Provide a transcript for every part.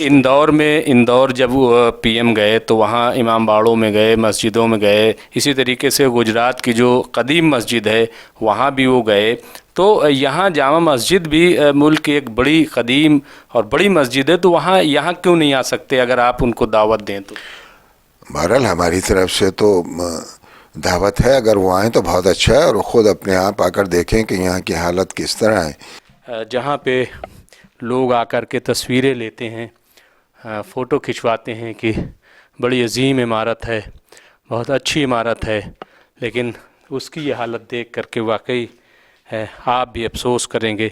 इंदौर जब पीएम गए तो वहाँ इमाम बाड़ों में गए, मस्जिदों में गए। इसी तरीके से गुजरात की जो कदीम मस्जिद है वहाँ भी वो गए। तो यहाँ जामा मस्जिद भी मुल्क की एक बड़ी कदीम और बड़ी मस्जिद है, तो वहाँ यहाँ क्यों नहीं आ सकते अगर आप उनको दावत दें तो? बहरहाल हमारी तरफ से तो दावत है, अगर वो आएँ तो बहुत अच्छा है, और ख़ुद अपने आप आकर देखें कि यहाँ की हालत किस तरह है। जहाँ पे लोग आकर के तस्वीरें लेते हैं, फ़ोटो खिंचवाते हैं कि बड़ी अजीम इमारत है, बहुत अच्छी इमारत है, लेकिन उसकी ये हालत देख करके वाकई है आप भी अफसोस करेंगे।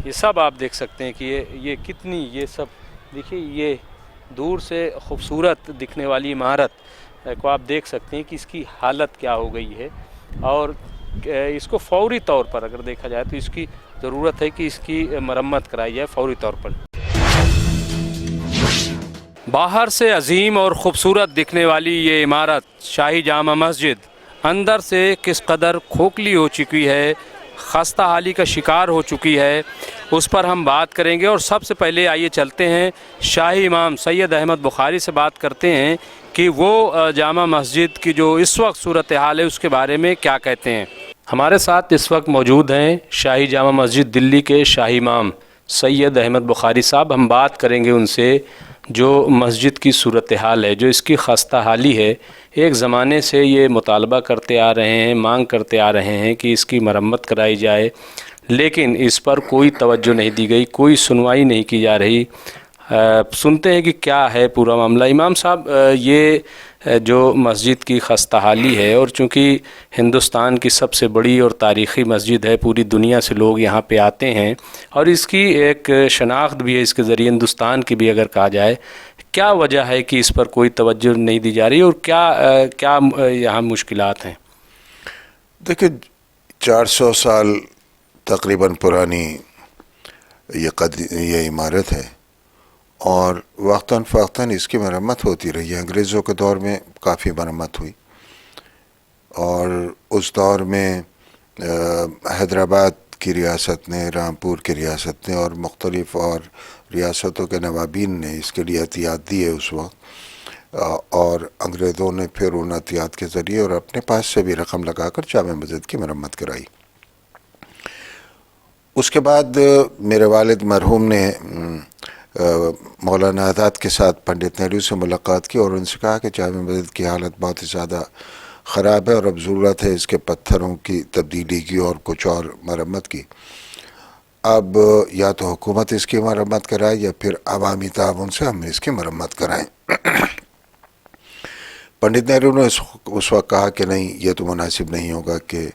ये सब आप देख सकते हैं कि ये कितनी, ये सब देखिए, ये दूर से खूबसूरत दिखने वाली इमारत को आप देख सकते हैं कि इसकी हालत क्या हो गई है। और इसको फ़ौरी तौर पर अगर देखा जाए तो इसकी ज़रूरत है कि इसकी मरम्मत कराई जाए फ़ौरी तौर पर। बाहर से अजीम और ख़ूबसूरत दिखने वाली ये इमारत शाही जामा मस्जिद अंदर से किस कदर खोखली हो चुकी है, खस्ता हाली का शिकार हो चुकी है, उस पर हम बात करेंगे। और सबसे पहले आइए चलते हैं शाही इमाम सैयद अहमद बुखारी से बात करते हैं कि वो जामा मस्जिद की जो इस वक्त सूरत हाल है उसके बारे में क्या कहते हैं। हमारे साथ इस वक्त मौजूद हैं शाही जामा मस्जिद दिल्ली के शाही इमाम सैयद अहमद बुखारी साहब। हम बात करेंगे उनसे जो मस्जिद की सूरत हाल है, जो इसकी खस्ता हाली है। एक ज़माने से ये मुतालबा करते आ रहे हैं, मांग करते आ रहे हैं कि इसकी मरम्मत कराई जाए, लेकिन इस पर कोई तवज्जो नहीं दी गई, कोई सुनवाई नहीं की जा रही। सुनते हैं कि क्या है पूरा मामला। इमाम साहब, ये जो मस्जिद की खस्ता हाली है, और चूँकि हिंदुस्तान की सबसे बड़ी और तारीख़ी मस्जिद है, पूरी दुनिया से लोग यहाँ पे आते हैं और इसकी एक शनाख्त भी है इसके ज़रिए हिंदुस्तान की भी अगर कहा जाए, क्या वजह है कि इस पर कोई तवज्जो नहीं दी जा रही और क्या यहाँ मुश्किलात हैं? देखिए, 400 साल तकरीबन पुरानी ये इमारत है और वक्तन फ़वक्तन इसकी मरम्मत होती रही है। अंग्रेज़ों के दौर में काफ़ी मरम्मत हुई और उस दौर में हैदराबाद की रियासत ने, रामपुर की रियासत ने और मुख्तलिफ़ और रियासतों के नवाबीन ने इसके लिए एहतियात दी है उस वक्त, और अंग्रेज़ों ने फिर उन एहतियात के ज़रिए और अपने पास से भी रकम लगाकर जामा मस्जिद की मरम्मत कराई। उसके बाद मेरे वालिद मरहूम ने मौलाना आज़ाद के साथ पंडित नेहरू से मुलाकात की और उनसे कहा कि जामा मस्जिद की हालत बहुत ही ज़्यादा ख़राब है और अब ज़रूरत है इसके पत्थरों की तब्दीली की और कुछ और मरम्मत की। अब या तो हुकूमत इसकी मरम्मत कराए या फिर अवामी ताउन से हम इसकी मरम्मत कराएं। पंडित नेहरू ने उस वक्त कहा कि नहीं, ये तो मुनासिब नहीं होगा कि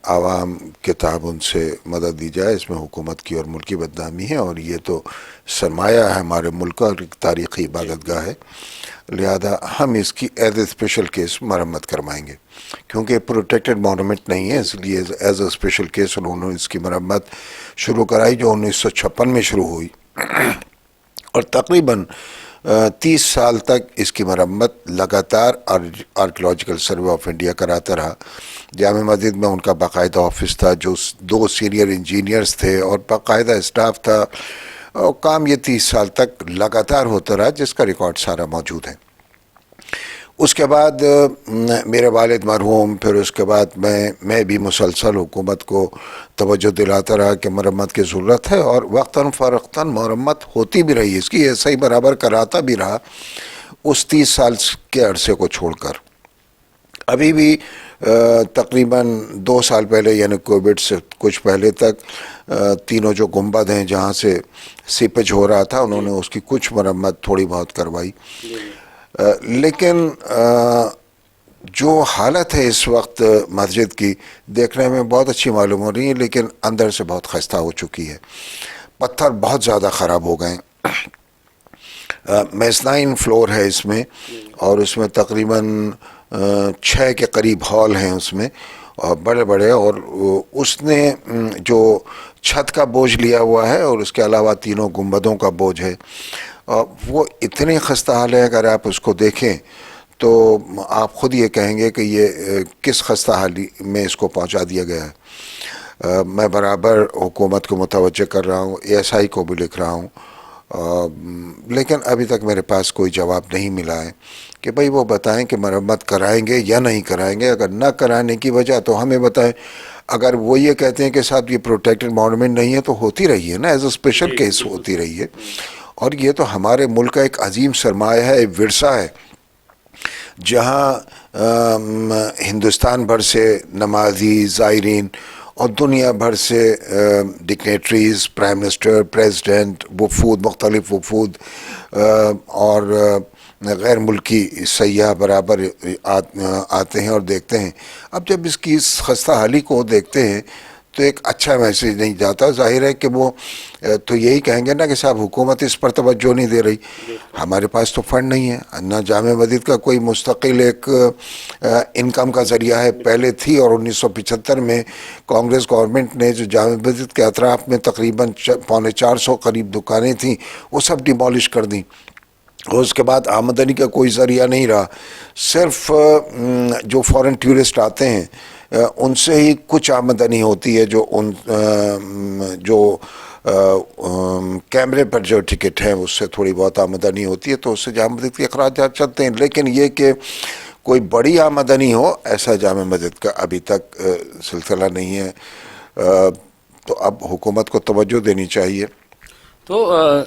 आवाम के ताउन से मदद दी जाए, इसमें हुकूमत की और मुल्क की बदनामी है और ये तो सरमाया है हमारे मुल्क का और एक तारीख़ी इबादतगाह है, लिहाजा हम इसकी एज ए स्पेशल केस मरम्मत करवाएंगे। क्योंकि प्रोटेक्टेड मोनूमेंट नहीं है, इसलिए एज ए स्पेशल केस उन्होंने इसकी मरम्मत शुरू कराई जो 1956 में शुरू हुई और तकरीबन 30 साल तक इसकी मरम्मत लगातार आर्कियोलॉजिकल सर्वे ऑफ इंडिया कराता रहा। जामा मस्जिद में उनका बाकायदा ऑफिस था, जो 2 सीनियर इंजीनियर्स थे और बाकायदा स्टाफ था, और काम ये 30 साल तक लगातार होता रहा, जिसका रिकॉर्ड सारा मौजूद है। उसके बाद मेरे वालिद मरहूम, फिर उसके बाद मैं भी मुसलसल हुकूमत को तवज्जो दिलाता रहा कि मरम्मत की ज़रूरत है और वक्तन फ़वक्तन मरम्मत होती भी रही, इसकी ऐसा ही बराबर कराता भी रहा उस 30 साल के अरसे को छोड़कर। अभी भी तकरीबन 2 साल पहले यानी कोविड से कुछ पहले तक तीनों जो गुंबद हैं जहाँ से सीपेज हो रहा था, उन्होंने उसकी कुछ मरम्मत थोड़ी बहुत करवाई, लेकिन जो हालत है इस वक्त मस्जिद की देखने में बहुत अच्छी मालूम हो रही है, लेकिन अंदर से बहुत खस्ता हो चुकी है। पत्थर बहुत ज़्यादा ख़राब हो गए। मेज़नाइन फ्लोर है इसमें और उसमें तकरीबन 6 के करीब हॉल हैं उसमें और बड़े बड़े, और उसने जो छत का बोझ लिया हुआ है और उसके अलावा तीनों गुंबदों का बोझ है, वो इतनी खस्ता हाल है, अगर आप उसको देखें तो आप ख़ुद ये कहेंगे कि ये किस खस्ता हाली में इसको पहुंचा दिया गया है। मैं बराबर हुकूमत को मुतवज्जे कर रहा हूँ, ASI को भी लिख रहा हूँ लेकिन अभी तक मेरे पास कोई जवाब नहीं मिला है कि भाई वो बताएं कि मरम्मत कराएंगे या नहीं कराएंगे। अगर ना कराने की वजह तो हमें बताएं। अगर वो ये कहते हैं कि साहब ये प्रोटेक्टेड मॉन्यूमेंट नहीं है तो होती रही है ना, एज अ स्पेशल केस होती रही है। और ये तो हमारे मुल्क का एक अजीम सरमाया है, एक विरसा है, जहाँ हिंदुस्तान भर से नमाजी ज़ायरीन और दुनिया भर से डिक्नेटरीज़, प्राइम मिनिस्टर, प्रेसिडेंट, वफूद, मुख्तलिफ वफूद और गैर मुल्की सयाह बराबर आते हैं और देखते हैं। अब जब इसकी इस खस्ता हाली को देखते हैं तो एक अच्छा मैसेज नहीं जाता। जाहिर है कि वो तो यही कहेंगे ना कि साहब हुकूमत इस पर तवज्जो नहीं दे रही, हमारे पास तो फंड नहीं है ना, जामे मस्जिद का कोई मुस्तकिल एक इनकम का ज़रिया है, पहले थी। और 1975 में कांग्रेस गवर्नमेंट ने जो जामे मस्जिद के अतराफ़ में तकरीबन 450 करीब दुकानें थीं वो सब डिमॉलिश कर दी। और उसके बाद आमदनी का कोई ज़रिया नहीं रहा, सिर्फ जो फॉरेन टूरिस्ट आते हैं उनसे ही कुछ आमदनी होती है, जो कैमरे पर जो टिकट है उससे थोड़ी बहुत आमदनी होती है, तो उससे जामे मस्जिद के अखराजात चलते हैं। लेकिन ये कि कोई बड़ी आमदनी हो ऐसा जामे मस्जिद का अभी तक सिलसिला नहीं है। तो अब हुकूमत को तवज्जो देनी चाहिए। तो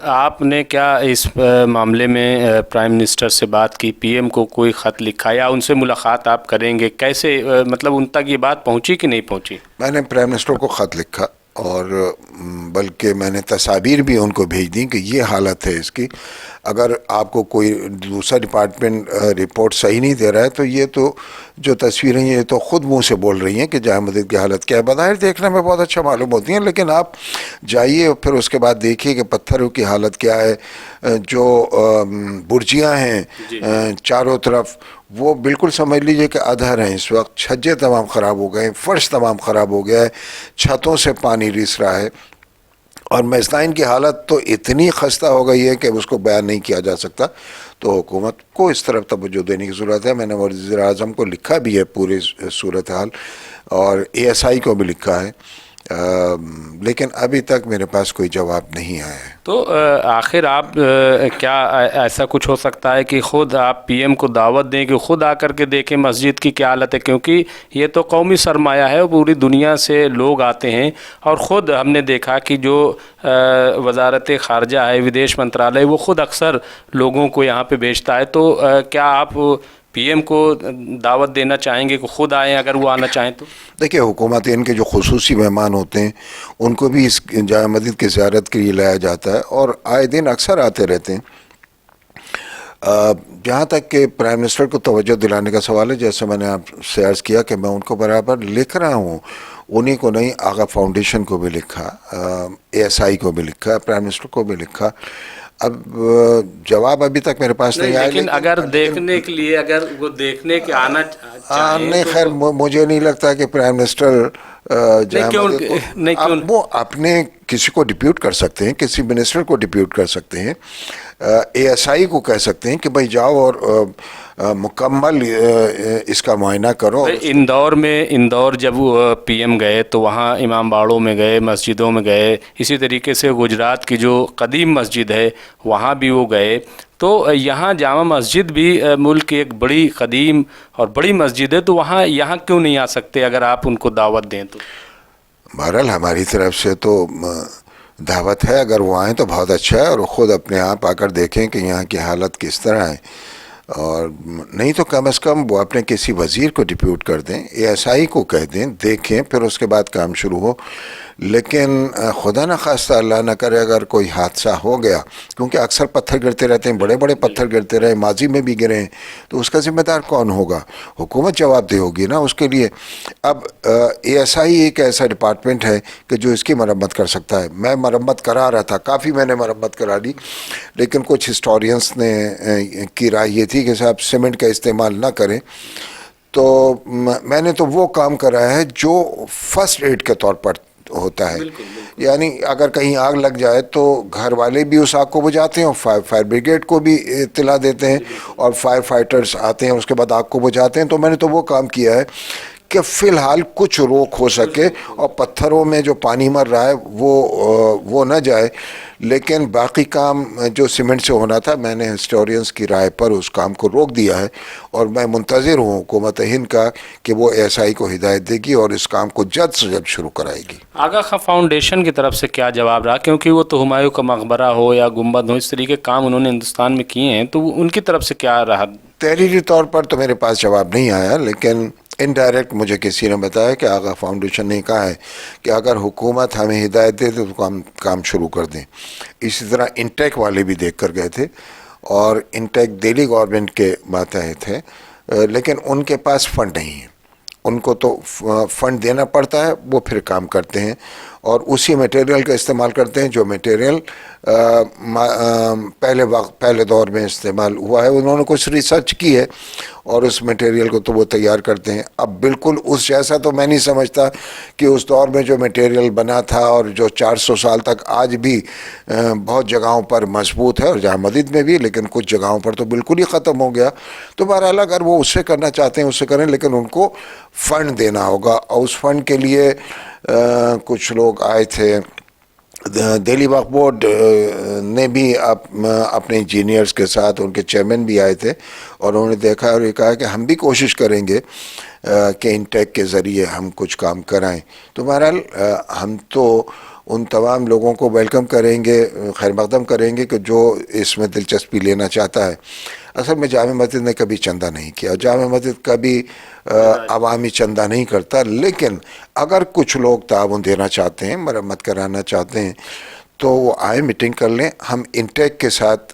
आपने क्या इस मामले में प्राइम मिनिस्टर से बात की, पीएम को कोई ख़त लिखा या उनसे मुलाकात आप करेंगे? कैसे मतलब उन तक ये बात पहुंची कि नहीं पहुंची? मैंने प्राइम मिनिस्टर को ख़त लिखा और बल्कि मैंने तस्वीर भी उनको भेज दी कि ये हालत है इसकी। अगर आपको कोई दूसरा डिपार्टमेंट रिपोर्ट सही नहीं दे रहा है तो ये तो जो तस्वीरें ये तो ख़ुद मुंह से बोल रही हैं कि जामे मस्जिद की हालत क्या है। बज़ाहिर देखने में बहुत अच्छा मालूम होती हैं, लेकिन आप जाइए और फिर उसके बाद देखिए कि पत्थरों की हालत क्या है, जो बुर्जियाँ हैं चारों तरफ वो बिल्कुल समझ लीजिए कि अधर हैं इस वक्त। छज्जे तमाम ख़राब हो गए, फ़र्श तमाम ख़राब हो गया है, छतों से पानी रिस रहा है और मेज़बाइन की हालत तो इतनी खस्ता हो गई है कि उसको बयान नहीं किया जा सकता। तो हुकूमत को इस तरफ तवज्जो देने की ज़रूरत है। मैंने वज़ीर-ए-आज़म को लिखा भी है पूरी सूरत हाल और ASI को भी लिखा है, लेकिन अभी तक मेरे पास कोई जवाब नहीं आया है। तो आखिर आप क्या ऐसा कुछ हो सकता है कि ख़ुद आप पीएम को दावत दें कि ख़ुद आकर के देखें मस्जिद की क्या हालत है? क्योंकि ये तो कौमी सरमाया है, पूरी दुनिया से लोग आते हैं और ख़ुद हमने देखा कि जो वजारत ख़ारजा है, विदेश मंत्रालय, वो ख़ुद अक्सर लोगों को यहाँ पे भेजता है। तो क्या आप पीएम को दावत देना चाहेंगे कि ख़ुद आएँ अगर वो आना चाहें तो? देखिए, हुकूमत इनके जो खुसूसी मेहमान होते हैं उनको भी इस जामे मस्जिद की ज़ियारत के लिए लाया जाता है और आए दिन अक्सर आते रहते हैं। जहाँ तक कि प्राइम मिनिस्टर को तवज्जो दिलाने का सवाल है, जैसे मैंने आपसे अर्ज़ किया कि मैं उनको बराबर लिख रहा हूँ, उन्हीं को नहीं, आगा फाउंडेशन को भी लिखा, ASI को भी लिखा, प्राइम मिनिस्टर को भी लिखा। अब जवाब अभी तक मेरे पास नहीं आया। लेकिन अगर देखने के लिए, अगर वो देखने के आना चाहें नहीं, तो खैर मुझे नहीं लगता कि प्राइम मिनिस्टर क्यों वो अपने किसी को डिप्यूट कर सकते हैं, किसी मिनिस्टर को डिप्यूट कर सकते हैं, ASI को कह सकते हैं कि भाई जाओ और मुकम्मल इसका मुआयना करो। इंदौर जब पीएम गए तो वहाँ इमाम बाड़ों में गए, मस्जिदों में गए, इसी तरीके से गुजरात की जो कदीम मस्जिद है वहाँ भी वो गए। तो यहाँ जामा मस्जिद भी मुल्क की एक बड़ी कदीम और बड़ी मस्जिद है, तो वहाँ यहाँ क्यों नहीं आ सकते अगर आप उनको दावत दें तो? बहरहाल हमारी तरफ से तो दावत है, अगर वो आएँ तो बहुत अच्छा है और ख़ुद अपने आप आकर देखें कि यहाँ की हालत किस तरह है, और नहीं तो कम से कम वो अपने किसी वज़ीर को डिप्यूट कर दें, ASI को कह दें, देखें, फिर उसके बाद काम शुरू हो। लेकिन खुदा न खास्ता अल्लाह न करे अगर कोई हादसा हो गया, क्योंकि अक्सर पत्थर गिरते रहते हैं, बड़े बड़े पत्थर गिरते रहे, माजी में भी गिरे हैं, तो उसका ज़िम्मेदार कौन होगा? हुकूमत जवाबदेह होगी ना उसके लिए। अब ASI एक ऐसा डिपार्टमेंट है कि जो इसकी मरम्मत कर सकता है। मैं मरम्मत करा रहा था, काफ़ी मैंने मरम्मत करा ली, लेकिन कुछ हिस्टोरियंस ने की राय ये थी कि साहब सीमेंट का इस्तेमाल ना करें, तो मैंने तो वो काम करा है जो फर्स्ट एड के तौर पर होता है। यानी अगर कहीं आग लग जाए तो घर वाले भी उस आग को बुझाते हैं और फायर ब्रिगेड को भी इत्तला देते हैं और फायर फाइटर्स आते हैं, उसके बाद आग को बुझाते हैं। तो मैंने तो वो काम किया है कि फ़िलहाल कुछ रोक हो सके और पत्थरों में जो पानी मर रहा है वो न जाए। लेकिन बाकी काम जो सीमेंट से होना था, मैंने हिस्टोरियंस की राय पर उस काम को रोक दिया है और मैं मुंतज़िर हूँ हुकूमत हिंद का कि वो एएसआई को हिदायत देगी और इस काम को जल्द से जल्द शुरू कराएगी। आगा खां फाउंडेशन की तरफ से क्या जवाब रहा, क्योंकि वो तो हुमायूं का मकबरा हो या गुंबद हो, इस तरीके के काम उन्होंने हिंदुस्तान में किए हैं, तो उनकी तरफ से क्या रहा? तहरीरी तौर पर तो मेरे पास जवाब नहीं आया, लेकिन इनडायरेक्ट मुझे किसी ने बताया कि आगा फाउंडेशन ने कहा है कि अगर हुकूमत हमें हिदायत दे तो काम शुरू कर दें। इसी तरह इंटेक वाले भी देख कर गए थे और इंटेक दिल्ली गवर्नमेंट के मातहत है, लेकिन उनके पास फंड नहीं है। उनको तो फंड देना पड़ता है, वो फिर काम करते हैं और उसी मटेरियल का इस्तेमाल करते हैं जो मटेरियल पहले दौर में इस्तेमाल हुआ है। उन्होंने कुछ रिसर्च की है और उस मटेरियल को तो वो तैयार करते हैं। अब बिल्कुल उस जैसा तो मैं नहीं समझता कि उस दौर में जो मटेरियल बना था और जो 400 साल तक आज भी बहुत जगहों पर मजबूत है और जहाँ मस्जिद में भी, लेकिन कुछ जगहों पर तो बिल्कुल ही ख़त्म हो गया। तो बहरहाल अगर वो उससे करना चाहते हैं उससे करें, लेकिन उनको फ़ंड देना होगा और उस फंड के लिए कुछ लोग आए थे। दिल्ली वक्फ बोर्ड ने भी अपने इंजीनियर्स के साथ, उनके चेयरमैन भी आए थे और उन्होंने देखा और ये कहा कि हम भी कोशिश करेंगे कि इंटेक के ज़रिए हम कुछ काम कराएं। तो बहरहाल हम तो उन तमाम लोगों को वेलकम करेंगे, खैर मकदम करेंगे कि जो इसमें दिलचस्पी लेना चाहता है। असल में जामे मस्जिद ने कभी चंदा नहीं किया, जामे मस्जिद कभी अवामी चंदा नहीं करता, लेकिन अगर कुछ लोग ताउन देना चाहते हैं, मरम्मत कराना चाहते हैं, तो वो आए, मीटिंग कर लें। हम इंटेक के साथ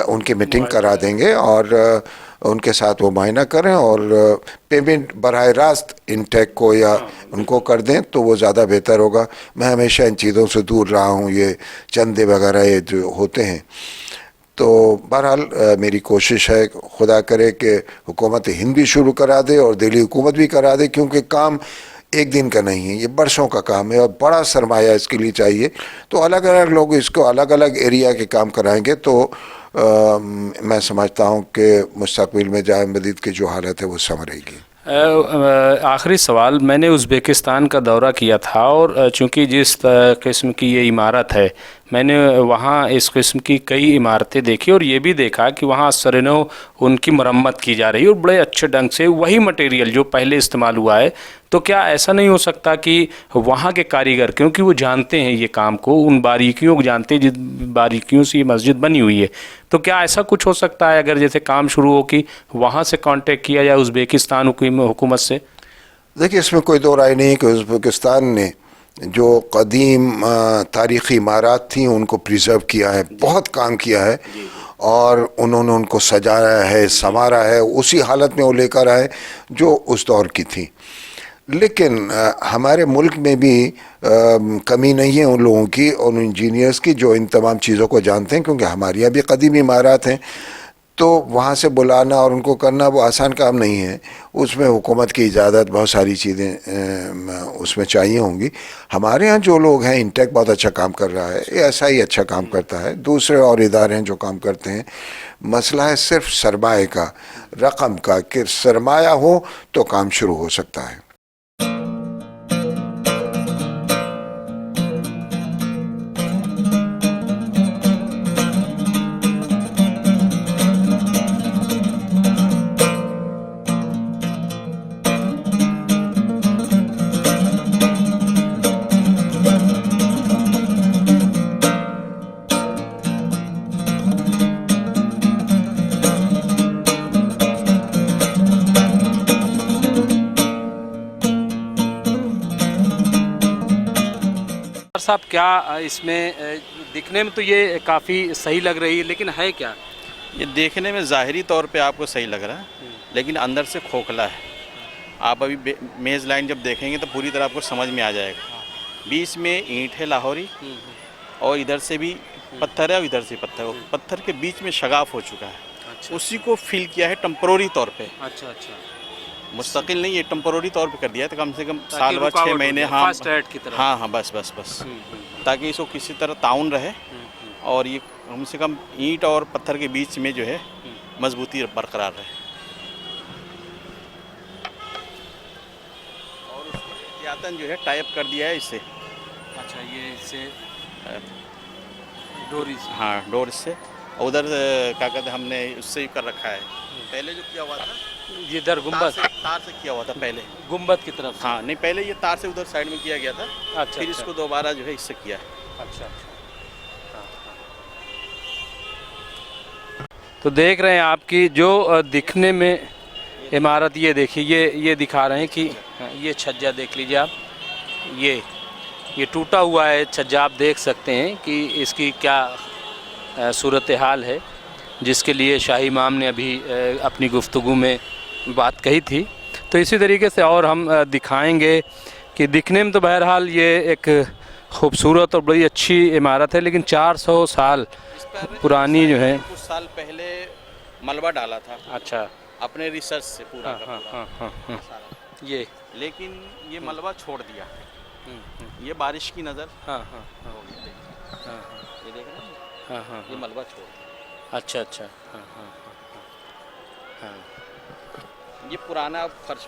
उनकी मीटिंग करा देंगे और उनके साथ वो मुआयना करें और पेमेंट बराह रास्त इंटेक को या उनको कर दें तो वो ज़्यादा बेहतर होगा। मैं हमेशा इन चीज़ों से दूर रहा हूँ, ये चंदे वगैरह ये जो होते हैं। तो बहरहाल मेरी कोशिश है, खुदा करे कि हुकूमत हिंद भी शुरू करा दे और दिल्ली हुकूमत भी करा दे, क्योंकि काम एक दिन का नहीं है, ये बरसों का काम है और बड़ा सरमाया इसके लिए चाहिए। तो अलग अलग लोग इसको अलग अलग एरिया के काम कराएंगे तो मैं समझता हूँ कि मुस्तकबिल में जामे मस्जिद की जो हालत है वो संवरेगी। आखिरी सवाल, मैंने उज़्बेकिस्तान का दौरा किया था और चूँकि जिस किस्म की ये इमारत है, मैंने वहाँ इस किस्म की कई इमारतें देखी और ये भी देखा कि वहाँ सरनों उनकी मरम्मत की जा रही है और बड़े अच्छे ढंग से वही मटेरियल जो पहले इस्तेमाल हुआ है। तो क्या ऐसा नहीं हो सकता कि वहाँ के कारीगर, क्योंकि वो जानते हैं ये काम को, उन बारीकियों को जानते हैं जिस बारीकियों से ये मस्जिद बनी हुई है, तो क्या ऐसा कुछ हो सकता है अगर जैसे काम शुरू हो कि वहाँ से कांटेक्ट किया जाए उज़्बेकिस्तान हुकूमत से? देखिए, इसमें कोई दो राय नहीं है कि उज़्बेकिस्तान ने जो कदीम तारीख़ी इमारत थी उनको प्रिजर्व किया है, बहुत काम किया है और उन्होंने उनको सजाया है, संवारा है, उसी हालत में वो लेकर आए जो उस दौर की थी। लेकिन हमारे मुल्क में भी कमी नहीं है उन लोगों की और उन इंजीनियर्स की जो इन तमाम चीज़ों को जानते हैं, क्योंकि हमारे यहाँ भी कदीम इमारत हैं। तो वहाँ से बुलाना और उनको करना वो आसान काम नहीं है, उसमें हुकूमत की इजाज़त, बहुत सारी चीज़ें उसमें चाहिए होंगी। हमारे यहाँ जो लोग हैं, इंटेक बहुत अच्छा काम कर रहा है, ऐसा ही अच्छा काम करता है, दूसरे और इदारे हैं जो काम करते हैं। मसला है सिर्फ सरमाए का, रकम का, कि सरमाया हो तो काम शुरू हो सकता है। साहब, क्या इसमें दिखने में तो ये काफ़ी सही लग रही है, लेकिन है क्या? ये देखने में ज़ाहिरी तौर पे आपको सही लग रहा है, लेकिन अंदर से खोखला है। आप अभी मेज़ लाइन जब देखेंगे तो पूरी तरह आपको समझ में आ जाएगा। बीच में ईंट है लाहौरी और इधर से भी पत्थर है और इधर से पत्थर है। पत्थर के बीच में शगाफ हो चुका है। अच्छा। उसी को फिल किया है टेम्पोररी तौर पे। अच्छा अच्छा, मुस्तकिल नहीं, ये टेम्पोररी तौर पे कर दिया है, तो कम से कम साल भर 6 महीने। हाँ की तरह। हाँ हाँ, बस बस बस, ताकि इसको किसी तरह ताउन रहे और ये कम से कम ईंट और पत्थर के बीच में जो है मजबूती बरकरार रहे। पुरातन जो है टाइप कर दिया है इससे। अच्छा, ये इससे डोरी से। हाँ, डोर से। उधर क्या कहते हैं, हमने उससे ही कर रखा है। पहले जो किया हुआ था ये इधर गुंबद, तार से किया हुआ था पहले। गुंबद की तरफ से। हाँ नहीं, पहले ये तार से उधर साइड में किया गया था। अच्छा, फिर इसको दोबारा जो है इससे किया है। अच्छा अच्छा। तो देख रहे हैं आपकी जो दिखने में इमारत, ये देखिए, ये दिखा रहे हैं कि ये छज्जा देख लीजिए आप, ये टूटा हुआ है छज्जा। आप देख सकते हैं कि इसकी क्या सूरत हाल है, जिसके लिए शाही इमाम ने अभी अपनी गुफ्तगू में बात कही थी। तो इसी तरीके से और हम दिखाएंगे कि दिखने में तो बहरहाल ये एक खूबसूरत और बड़ी अच्छी इमारत है, लेकिन 400 साल पुरानी जो है। कुछ साल पहले मलबा डाला था। अच्छा, अपने रिसर्च से पूरा का पूरा हाँ। सारा। ये लेकिन ये मलबा छोड़ दिया। ये बारिश की नज़र हाँ हो गई। ये देख रहे हैं, हाँ, ये मलबा छोड़ दिया। अच्छा अच्छा, हाँ। ये पुराना फर्श,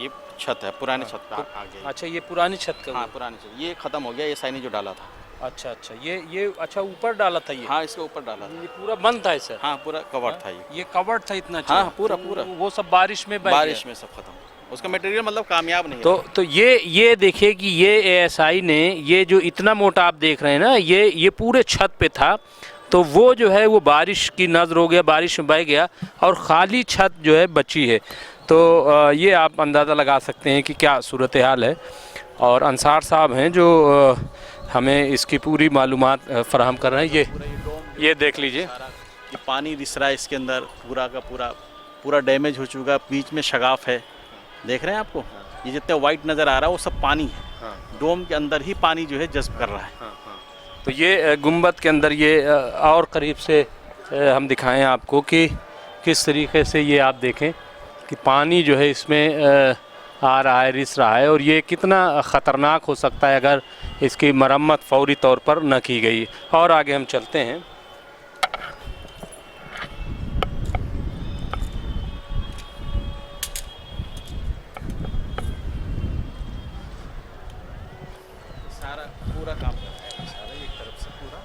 ये छत है, पुरानी छत का आगे। अच्छा, ये पुरानी छत का। हाँ, पुरानी छत। ये ख़त्म हो गया, ये साइनी जो डाला था। अच्छा अच्छा, ये अच्छा ऊपर डाला था ये। हाँ, इसके ऊपर डाला था। ये पूरा बंद था इसे। हाँ, पूरा कवर था ये। ये कवर्ड था इतना। हाँ, पूरा वो सब बारिश में बह बारिश गया। में सब खत्म। उसका मटेरियल मतलब कामयाब नहीं है। तो ये देखिए कि ये एएसआई ने ये जो इतना मोटा आप देख रहे हैं ना, ये पूरे छत पे था। तो वो जो है वो बारिश की नज़र हो गया, बारिश में बह गया और ख़ाली छत जो है बची है। तो ये आप अंदाज़ा लगा सकते हैं कि क्या सूरत हाल है। और अंसार साहब हैं जो हमें इसकी पूरी मालूमात फ़राहम कर रहे हैं। ये देख लीजिए, ये पानी रिस रहा है इसके अंदर, पूरा का पूरा डैमेज हो चुका है। बीच में शगाफ है, देख रहे हैं आपको। ये जितना वाइट नज़र आ रहा है वो सब पानी है। डोम के अंदर ही पानी जो है जज्ब कर रहा है। तो ये गुंबद के अंदर ये और करीब से हम दिखाएं आपको कि किस तरीके से ये आप देखें कि पानी जो है इसमें आ रहा है, रिस रहा है। और ये कितना ख़तरनाक हो सकता है अगर इसकी मरम्मत फ़ौरी तौर पर न की गई। और आगे हम चलते हैं। सारा पूरा काम कर रहा है, सारा एक तरफ से पूरा।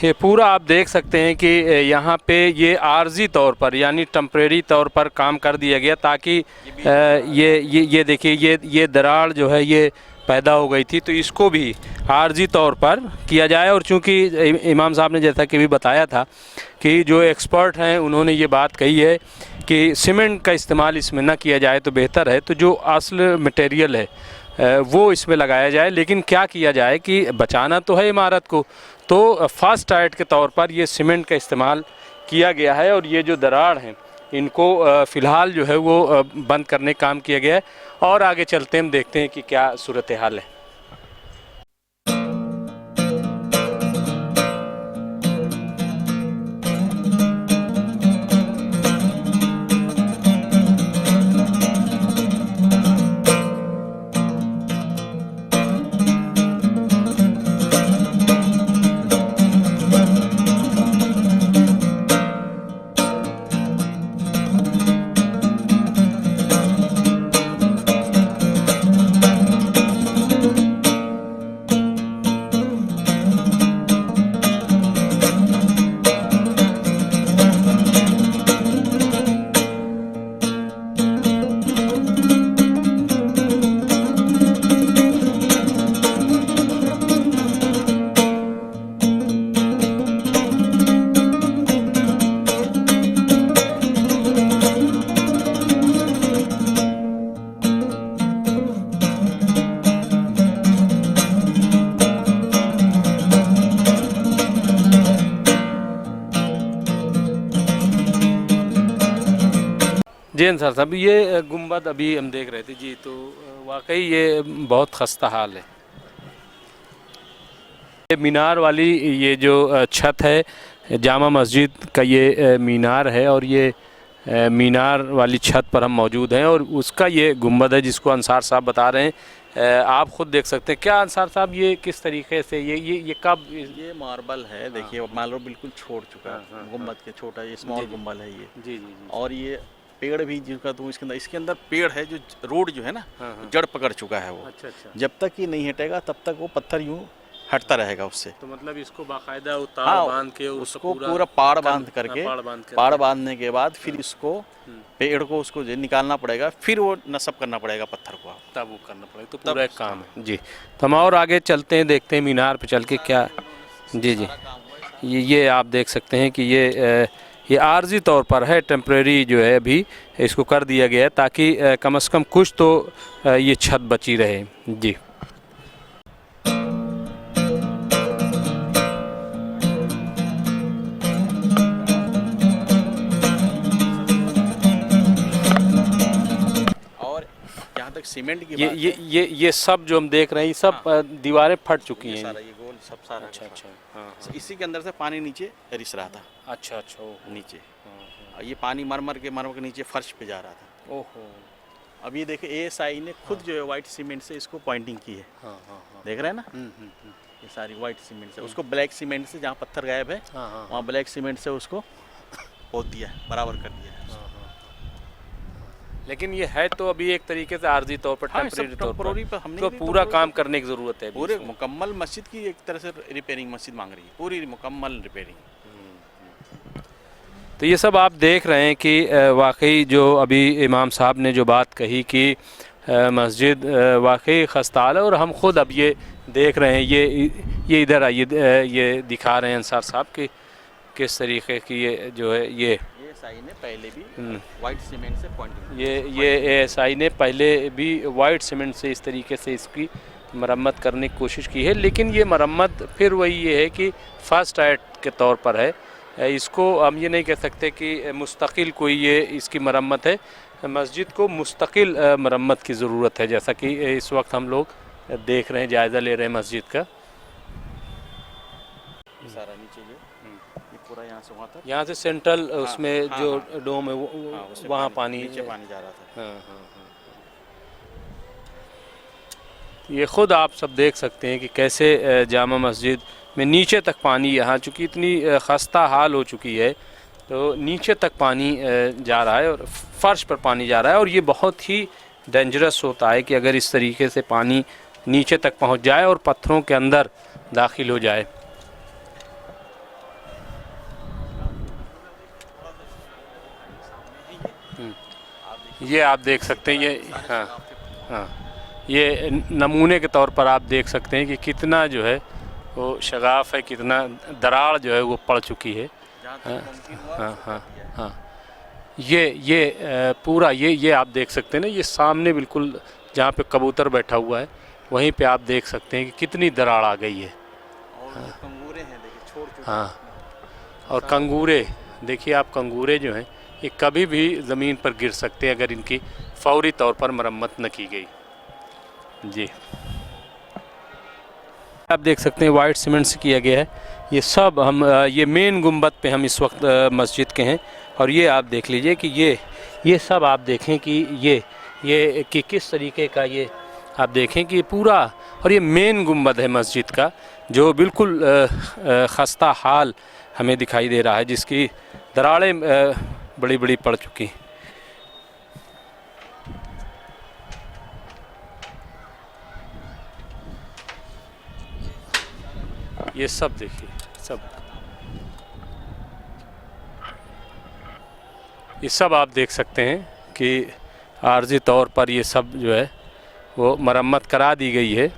ये पूरा आप देख सकते हैं कि यहाँ पे ये आर्जी तौर पर यानी टेम्परेरी तौर पर काम कर दिया गया, ताकि ये देखिए, ये दरार जो है ये पैदा हो गई थी, तो इसको भी आर्जी तौर पर किया जाए। और चूँकि इमाम साहब ने जैसा कि भी बताया था कि जो एक्सपर्ट हैं उन्होंने ये बात कही है कि सीमेंट का इस्तेमाल इसमें ना किया जाए तो बेहतर है। तो जो असल मटेरियल है वो इसमें लगाया जाए। लेकिन क्या किया जाए कि बचाना तो है इमारत को, तो फास्ट टाइट के तौर पर ये सीमेंट का इस्तेमाल किया गया है। और ये जो दरार हैं इनको फ़िलहाल जो है वो बंद करने का काम किया गया है। और आगे चलते हैं, हम देखते हैं कि क्या सूरत हाल है। जी अंसार साहब, ये गुंबद अभी हम देख रहे थे जी, तो वाकई ये बहुत खस्ता हाल है। ये मीनार वाली ये जो छत है जामा मस्जिद का, ये मीनार है। और ये मीनार वाली छत पर हम मौजूद हैं और उसका ये गुंबद है जिसको अंसार साहब बता रहे हैं। आप ख़ुद देख सकते हैं। क्या अंसार साहब ये किस तरीके से ये कब? ये मार्बल है, देखिए मार्बल बिल्कुल छोड़ चुका है। गुंबद के छोटा ये स्मॉल गुंबद है ये। जी। और ये पेड़ भी जिसका तो इसके अंदर पेड़ है, जो रोड जो है ना जड़ पकड़ चुका है वो। अच्छा। जब तक ये नहीं हटेगा तब तक वो पत्थर यूं हटता रहेगा उससे। तो मतलब इसको बाकायदा तार हाँ, बांध के और उसको पूरा पाड़ बांध करके, पाड़ बांधने के बाद फिर इसको पेड़ को उसको निकालना पड़ेगा, फिर वो नस्ब करना पड़ेगा पत्थर को, तब वो करना पड़ेगा। तो पूरा एक काम है जी। तो हम और आगे चलते हैं, देखते हैं मीनार पे चल के क्या। जी ये आप देख सकते हैं कि ये आर्जी तौर पर है, टेम्परेरी जो है अभी इसको कर दिया गया है ताकि कम से कम कुछ तो ये छत बची रहे। जी सीमेंट की ये सब जो हम देख रहे हैं, ये सब दीवारें फट चुकी हैं। सारा ये गोल सब सारा। अच्छा। हाँ। इसी के अंदर से पानी नीचे रिस रहा था। अच्छा नीचे ये पानी मर के नीचे फर्श पे जा रहा था। ओहो। अब ये देखिए ASI ने खुद जो है वाइट सीमेंट से इसको पॉइंटिंग की है। देख रहे हैं ना, ये सारी वाइट सीमेंट से, उसको ब्लैक सीमेंट से जहाँ पत्थर गायब है वहाँ ब्लैक सीमेंट से उसको पोत दिया, बराबर कर दिया। लेकिन ये है तो अभी एक तरीके से आर्जी तौर पर, टेम्परेरी पर हमने तो पूरा काम करने की ज़रूरत है। पूरे मुकम्मल मस्जिद की एक तरह से रिपेयरिंग मस्जिद मांग रही है, पूरी मुकम्मल रिपेयरिंग। तो ये सब आप देख रहे हैं कि वाकई जो अभी इमाम साहब ने जो बात कही कि मस्जिद वाकई खस्ताहाल है, और हम खुद अब ये देख रहे हैं, ये इधर आइए, ये दिखा रहे हैं अंसार साहब कि किस तरीके की ये जो है ये ASI ने पहले भी वाइट सीमेंट से पॉइंटिंग, ये ASI ने पहले भी वाइट सीमेंट से इस तरीके से इसकी मरम्मत करने की कोशिश की है। लेकिन ये मरम्मत फिर वही ये है कि फर्स्ट एड के तौर पर है, इसको हम ये नहीं कह सकते कि मुस्तकिल कोई ये इसकी मरम्मत है। मस्जिद को मुस्तकिल मरम्मत की ज़रूरत है, जैसा कि इस वक्त हम लोग देख रहे हैं, जायज़ा ले रहे हैं मस्जिद का। सारा नीचे जो पूरा यहाँ से सेंट्रल उसमें जो डोम है वहाँ पानी नीचे पानी जा रहा था। ये ख़ुद आप सब देख सकते हैं कि कैसे जामा मस्जिद में नीचे तक पानी, यहाँ चूँकि इतनी खस्ता हाल हो चुकी है तो नीचे तक पानी जा रहा है और फ़र्श पर पानी जा रहा है। और ये बहुत ही डेंजरस होता है कि अगर इस तरीके से पानी नीचे तक पहुँच जाए और पत्थरों के अंदर दाखिल हो जाए। ये आप देख सकते हैं, ये हाँ ये नमूने के तौर पर आप देख सकते हैं कि कितना जो है वो शगाफ है, कितना दरार जो है वो पड़ चुकी है। हाँ ये पूरा ये आप देख सकते हैं ना, ये सामने बिल्कुल जहाँ पे कबूतर बैठा हुआ है वहीं पे आप देख सकते हैं कि कितनी दरार आ गई है। और कंगूरे हैं देखिए, छोड़ चुके। हाँ, और कंगूरे देखिए आप, कंगूरे जो हैं ये कभी भी ज़मीन पर गिर सकते हैं अगर इनकी फौरी तौर पर मरम्मत न की गई। जी आप देख सकते हैं वाइट सीमेंट से किया गया है ये सब। हम ये मेन गुंबद पे हम इस वक्त मस्जिद के हैं, और ये आप देख लीजिए कि ये सब आप देखें कि ये कि किस तरीके का ये आप देखें कि पूरा, और ये मेन गुंबद है मस्जिद का जो बिल्कुल खस्ता हाल हमें दिखाई दे रहा है, जिसकी दरारें बड़ी बड़ी पड़ चुकी। ये सब देखिए, ये सब आप देख सकते हैं कि आर्जी तौर पर ये सब जो है वो मरम्मत करा दी गई है,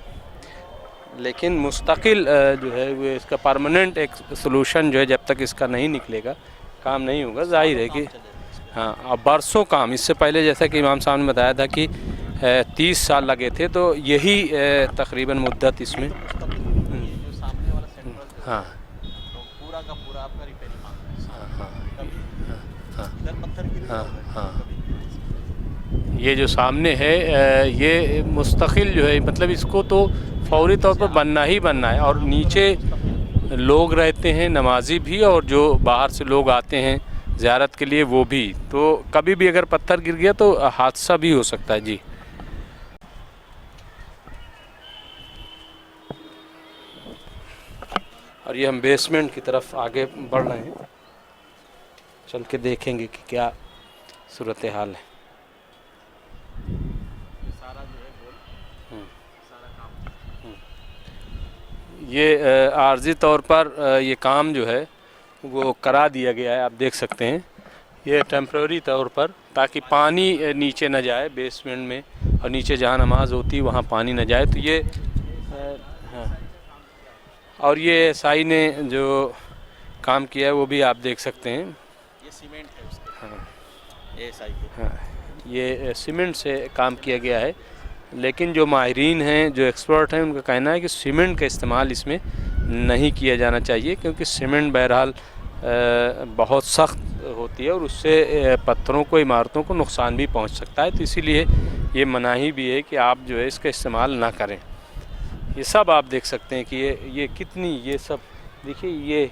लेकिन मुस्तकिल जो है वो इसका परमानेंट एक सलूशन जो है जब तक इसका नहीं निकलेगा काम नहीं होगा। जाहिर है कि हाँ, अब बरसों काम, इससे पहले जैसा कि इमाम साहब ने बताया था कि 30 साल लगे थे, तो यही तकरीबन मुद्दत इसमें। हाँ पूरा का पूरा आपका रिपेयरिंग मांग रहा है। हाँ, ये जो सामने है ये मुस्तकिल जो है, मतलब इसको तो फौरी तौर पर बनना ही बनना है। और नीचे लोग रहते हैं, नमाजी भी, और जो बाहर से लोग आते हैं ज़ियारत के लिए वो भी, तो कभी भी अगर पत्थर गिर गया तो हादसा भी हो सकता है। जी और ये हम बेसमेंट की तरफ आगे बढ़ रहे हैं, चल के देखेंगे कि क्या सूरत हाल है। ये आर्जी तौर पर ये काम जो है वो करा दिया गया है, आप देख सकते हैं। ये टेम्प्रेरी तौर पर, ताकि पानी नीचे न जाए बेसमेंट में, और नीचे जहाँ नमाज होती है वहाँ पानी न जाए। तो ये हाँ, और ये एसआई ने जो काम किया है वो भी आप देख सकते हैं। ये सीमेंट है उसके। हाँ, हाँ, ये सीमेंट से काम किया गया है, लेकिन जो माहिरीन हैं, जो एक्सपर्ट हैं, उनका कहना है कि सीमेंट का इस्तेमाल इसमें नहीं किया जाना चाहिए, क्योंकि सीमेंट बहरहाल बहुत सख्त होती है और उससे पत्थरों को, इमारतों को नुकसान भी पहुंच सकता है। तो इसीलिए ये मनाही भी है कि आप जो है इसका इस्तेमाल ना करें। ये सब आप देख सकते हैं कि ये कितनी, ये सब देखिए, ये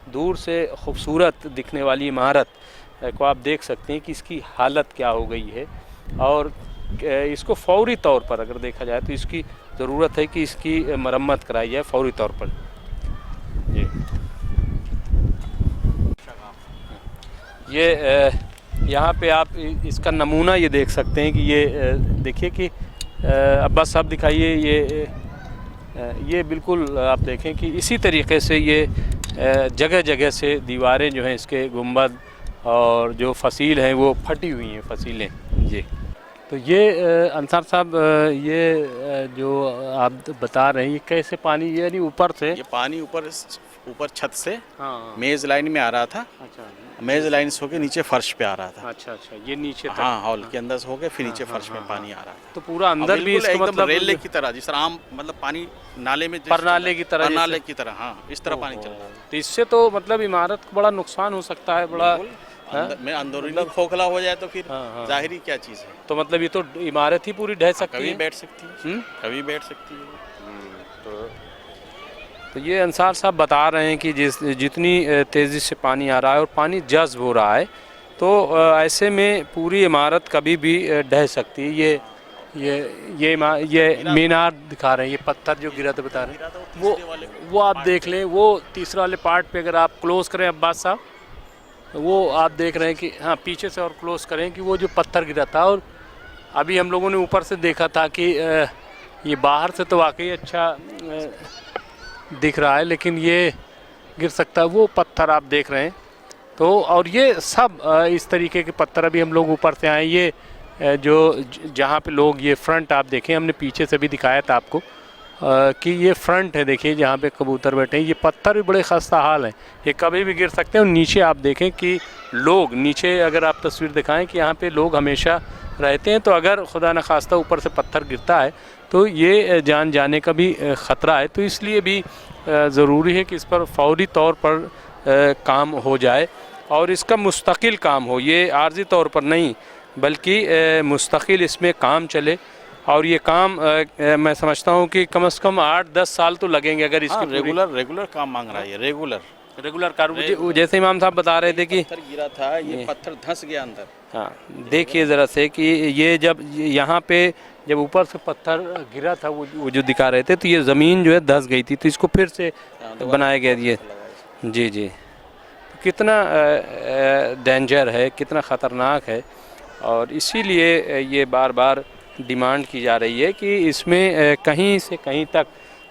दूर से खूबसूरत दिखने वाली इमारत को आप देख सकते हैं कि इसकी हालत क्या हो गई है। और इसको फौरी तौर पर अगर देखा जाए तो इसकी ज़रूरत है कि इसकी मरम्मत कराई जाए फौरी तौर पर। जी, ये यहाँ पे आप इसका नमूना ये देख सकते हैं कि ये देखिए कि अब्बास साहब दिखाइए, ये बिल्कुल आप देखें कि इसी तरीक़े से ये जगह जगह से दीवारें जो हैं इसके गुंबद और जो फसील हैं वो फटी हुई हैं फसीलें। जी, तो ये अंसार साहब, ये जो आप बता रहे हैं, ये कैसे पानी, यानी ऊपर से ये पानी ऊपर छत से हाँ, मेज़ लाइन में आ रहा था। अच्छा, मेज़ लाइन से होकर नीचे फर्श पे आ रहा था। अच्छा, ये नीचे तक। हाँ, हॉल के अंदर से होकर फिर नीचे फर्श में पानी आ रहा था। तो पूरा अंदर भी इसका एकदम मतलब रेले की तरह, जिस तरह आम मतलब पानी नाले में, परनाले की तरह, परनाले की तरह, हाँ, इस तरह पानी चल रहा है। तो इससे तो मतलब इमारत को बड़ा नुकसान हो सकता है, बड़ा में अंदरूनी खोखला हो जाए तो फिर हाँ। जाहिरी क्या चीज़ है। तो मतलब ये तो इमारत ही पूरी ढह सकती कभी है, बैठ सकती है, कभी बैठ सकती है। तो ये अंसार साहब बता रहे हैं कि जितनी तेज़ी से पानी आ रहा है और पानी जज्ब हो रहा है, तो ऐसे में पूरी इमारत कभी भी ढह सकती है। ये मीनार दिखा रहे हैं, ये पत्थर जो गिरा था बता रहे हैं, वो आप देख लें, वो तीसरे वाले पार्ट पे अगर आप क्लोज़ करें अब्बास साहब, वो आप देख रहे हैं कि हाँ, पीछे से और क्लोज़ करें कि वो जो पत्थर गिरा था। और अभी हम लोगों ने ऊपर से देखा था कि ये बाहर से तो वाकई अच्छा दिख रहा है, लेकिन ये गिर सकता है, वो पत्थर आप देख रहे हैं। तो और ये सब इस तरीके के पत्थर, अभी हम लोग ऊपर से आए, ये जो जहाँ पे लोग, ये फ्रंट आप देखें, हमने पीछे से भी दिखाया था आपको कि ये फ्रंट है, देखिए जहाँ पे कबूतर बैठे हैं, ये पत्थर भी बड़े खस्ता हाल हैं, ये कभी भी गिर सकते हैं। और नीचे आप देखें कि लोग, नीचे अगर आप तस्वीर दिखाएं कि यहाँ पे लोग हमेशा रहते हैं, तो अगर खुदा न खास्ता ऊपर से पत्थर गिरता है तो ये जान जाने का भी ख़तरा है। तो इसलिए भी ज़रूरी है कि इस पर फौरी तौर पर काम हो जाए और इसका मुस्तकिल काम हो, ये आर्जी तौर पर नहीं बल्कि मुस्तकिल इसमें काम चले। और ये काम मैं समझता हूँ कि कम से कम 8-10 साल तो लगेंगे अगर इसकी रेगुलर काम मांग रहा है, रेगुलर कार्य। जैसे इमाम साहब बता रहे थे कि पत्थर गिरा था, ये पत्थर धंस गया अंदर। हाँ, देखिए ज़रा से कि ये जब यहाँ पे जब ऊपर से पत्थर गिरा था, वो जो दिखा रहे थे, तो ये ज़मीन जो है धंस गई थी, तो इसको फिर से बनाया गया। ये जी, तो कितना डेंजर है, कितना ख़तरनाक है। और इसीलिए ये बार बार डिमांड की जा रही है कि इसमें कहीं से कहीं तक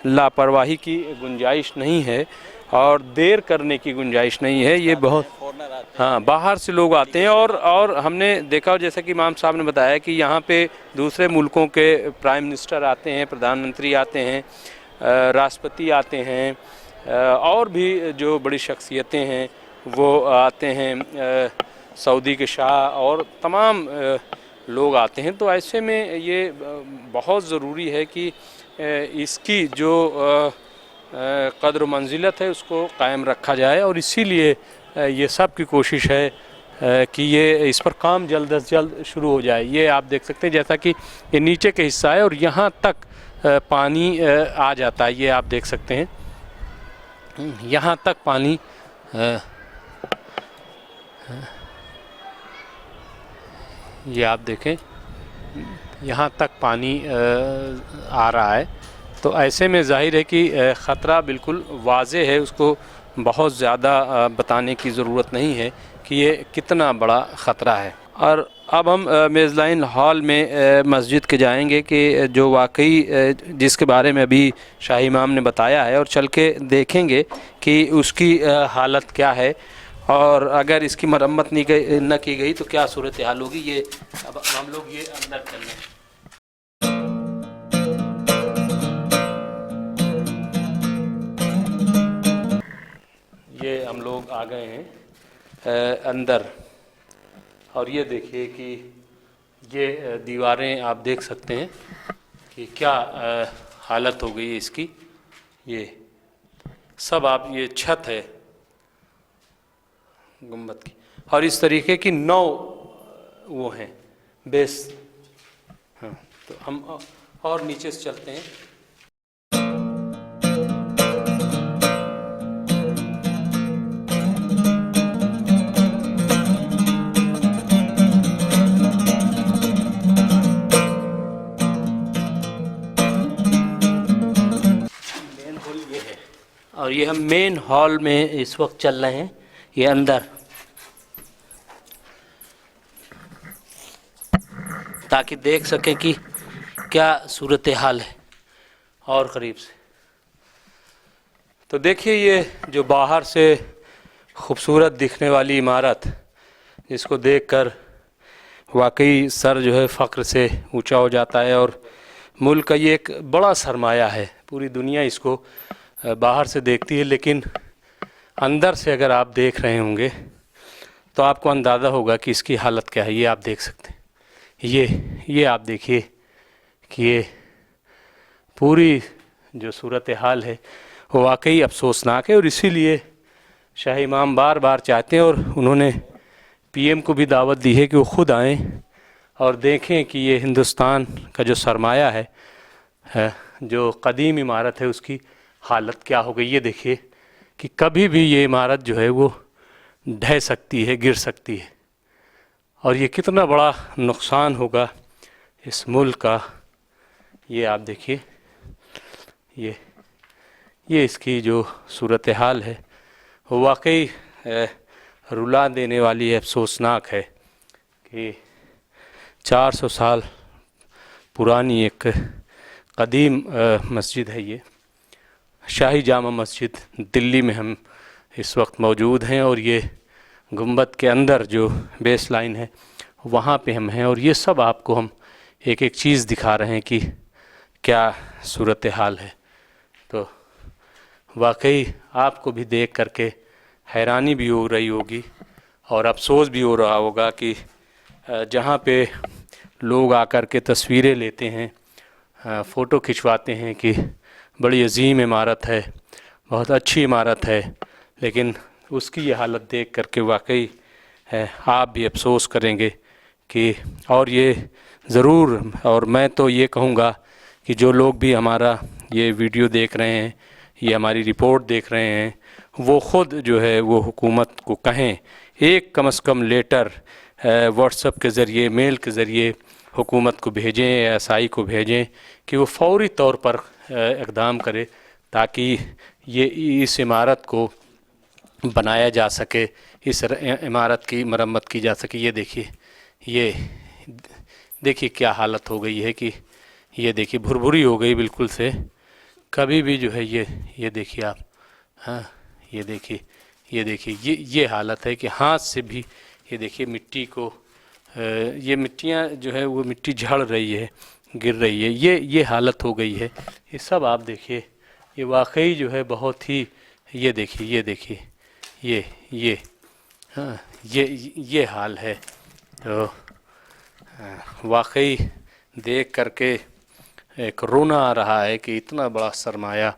लापरवाही की गुंजाइश नहीं है और देर करने की गुंजाइश नहीं है। ये बहुत, हाँ, बाहर से लोग आते हैं और हमने देखा, जैसा कि इमाम साहब ने बताया कि यहाँ पे दूसरे मुल्कों के प्राइम मिनिस्टर आते हैं, प्रधानमंत्री आते हैं, राष्ट्रपति आते हैं, और भी जो बड़ी शख्सियतें हैं वो आते हैं, सऊदी के शाह और तमाम लोग आते हैं। तो ऐसे में ये बहुत ज़रूरी है कि इसकी जो कद्र मंजिलत है उसको कायम रखा जाए। और इसीलिए ये सब की कोशिश है कि ये इस पर काम जल्द से जल्द शुरू हो जाए। ये आप देख सकते हैं जैसा कि ये नीचे के हिस्सा है और यहाँ तक पानी आ जाता है, ये आप देख सकते हैं, यहाँ तक पानी ये आप देखें, यहाँ तक पानी आ रहा है। तो ऐसे में जाहिर है कि ख़तरा बिल्कुल वाज़े है, उसको बहुत ज़्यादा बताने की ज़रूरत नहीं है कि ये कितना बड़ा ख़तरा है। और अब हम मेज़लाइन हॉल में मस्जिद के जाएंगे कि जो वाकई जिसके बारे में अभी शाही इमाम ने बताया है, और चल के देखेंगे कि उसकी हालत क्या है, और अगर इसकी मरम्मत न की गई तो क्या सूरत हाल होगी। ये अब हम लोग ये अंदर चल रहे हैं। ये हम लोग आ गए हैं अंदर, और ये देखिए कि ये दीवारें आप देख सकते हैं कि क्या हालत हो गई है इसकी। ये सब आप, ये छत है गुंबद की, और इस तरीके की 9 वो हैं बेस। हाँ, तो हम और नीचे से चलते हैं। मेन हॉल ये है, और ये हम मेन हॉल में इस वक्त चल रहे हैं। ये अंदर, ताकि देख सकें कि क्या सूरत हाल है और क़रीब से। तो देखिए, ये जो बाहर से खूबसूरत दिखने वाली इमारत, जिसको देखकर वाकई सर जो है फ़ख्र से ऊंचा हो जाता है, और मुल्क का ये एक बड़ा सरमाया है। पूरी दुनिया इसको बाहर से देखती है, लेकिन अंदर से अगर आप देख रहे होंगे तो आपको अंदाज़ा होगा कि इसकी हालत क्या है। ये आप देख सकते हैं, ये आप देखिए कि ये पूरी जो सूरत हाल है वो वाकई अफसोसनाक है। और इसीलिए शाही इमाम बार बार चाहते हैं, और उन्होंने पीएम को भी दावत दी है कि वो ख़ुद आएँ और देखें कि ये हिंदुस्तान का जो सरमाया है, जो कदीम इमारत है, उसकी हालत क्या हो गई। ये देखिए कि कभी भी ये इमारत जो है वो ढह सकती है, गिर सकती है, और ये कितना बड़ा नुकसान होगा इस मुल्क का। ये आप देखिए, ये इसकी जो सूरत हाल है वो वाकई रुला देने वाली है, अफसोसनाक है कि 400 साल पुरानी एक कदीम मस्जिद है। ये शाही जामा मस्जिद दिल्ली में हम इस वक्त मौजूद हैं, और ये गुंबद के अंदर जो बेस लाइन है वहाँ पे हम हैं, और ये सब आपको हम एक एक चीज़ दिखा रहे हैं कि क्या सूरत हाल है। तो वाकई आपको भी देख करके हैरानी भी हो रही होगी और अफसोस भी हो रहा होगा कि जहाँ पे लोग आकर के तस्वीरें लेते हैं, फ़ोटो खिंचवाते हैं कि बड़ी अजीम इमारत है, बहुत अच्छी इमारत है, लेकिन उसकी ये हालत देख करके वाकई आप भी अफसोस करेंगे कि, और ये ज़रूर, और मैं तो ये कहूँगा कि जो लोग भी हमारा ये वीडियो देख रहे हैं, ये हमारी रिपोर्ट देख रहे हैं, वो ख़ुद जो है वो हुकूमत को कहें, एक कम से कम लेटर व्हाट्सएप के ज़रिए, मेल के ज़रिए हुकूमत को भेजें, एसआई को भेजें कि वो फ़ौरी तौर पर इक़दाम करे, ताकि ये इस इमारत को बनाया जा सके, इस इमारत की मरम्मत की जा सके। ये देखिए क्या हालत हो गई है कि ये देखिए भुरभुरी हो गई बिल्कुल से। कभी भी जो है ये देखिए आप, हाँ ये देखिए ये हालत है कि हाथ से भी ये देखिए मिट्टी को, ये मिट्टियाँ जो है वो मिट्टी झड़ रही है, गिर रही है, ये हालत हो गई है। ये सब आप देखिए, ये वाकई जो है बहुत ही, ये देखिए हाँ ये हाल है। तो वाकई देख करके एक रोना आ रहा है कि इतना बड़ा सरमाया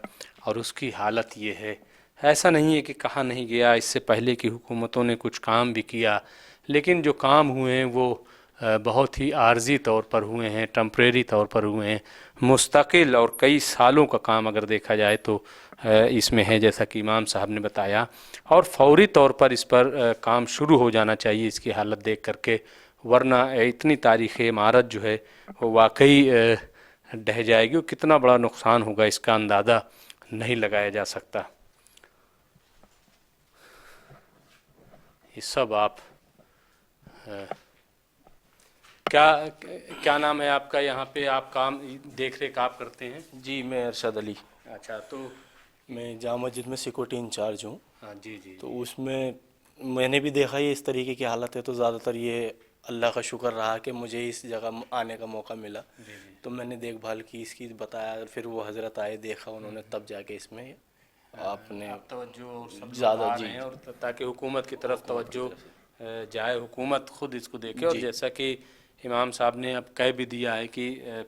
और उसकी हालत ये है। ऐसा नहीं है कि कहा नहीं गया, इससे पहले की हुकूमतों ने कुछ काम भी किया, लेकिन जो काम हुए हैं वो बहुत ही आर्जी तौर पर हुए हैं, टेम्परेरी तौर पर हुए हैं। मुस्तकिल और कई सालों का काम अगर देखा जाए तो इसमें है, जैसा कि इमाम साहब ने बताया, और फौरी तौर पर इस पर काम शुरू हो जाना चाहिए इसकी हालत देख करके, वरना इतनी तारीख़ी इमारत जो है वो वाकई ढह जाएगी और कितना बड़ा नुकसान होगा इसका अंदाज़ा नहीं लगाया जा सकता। ये सब आप क्या क्या नाम है आपका? यहाँ पे आप काम देख रेख आप करते हैं? जी मैं अरशद अली। अच्छा, तो मैं जामा मस्जिद में सिक्योरिटी इंचार्ज हूँ। हाँ जी जी। तो उसमें मैंने भी देखा ये इस तरीके की हालत है, तो ज़्यादातर ये अल्लाह का शुक्र रहा कि मुझे इस जगह आने का मौका मिला। तो मैंने देखभाल की इसकी, बताया, फिर वो हज़रत आए, देखा उन्होंने, तब जाके इसमें आपने तवज्जो सब ज़्यादा आ जी रहे हैं और ताकि हुकूमत की तरफ तवज्जो जाए, हुकूमत खुद इसको देखे। और जैसा कि इमाम साहब ने अब कह भी दिया है कि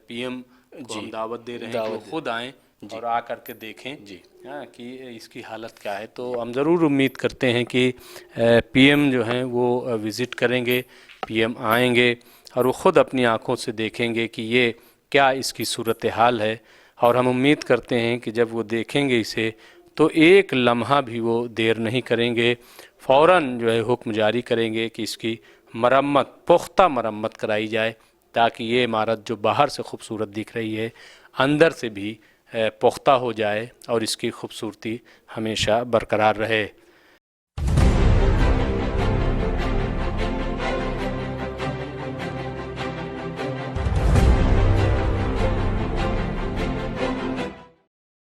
पीएम को हम दावत दे रहे हैं कि वो खुद आएँ और आ करके देखें जी हाँ कि इसकी हालत क्या है। तो हम ज़रूर उम्मीद करते हैं कि पीएम जो हैं वो विज़िट करेंगे, पीएम आएंगे और वो ख़ुद अपनी आँखों से देखेंगे कि ये क्या इसकी सूरत हाल है। और हम उम्मीद करते हैं कि जब वो देखेंगे इसे तो एक लम्हा भी वो देर नहीं करेंगे, फ़ौरन जो है हुक्म जारी करेंगे कि इसकी मरम्मत, पुख्ता मरम्मत कराई जाए, ताकि ये इमारत जो बाहर से खूबसूरत दिख रही है अंदर से भी पुख्ता हो जाए और इसकी खूबसूरती हमेशा बरकरार रहे।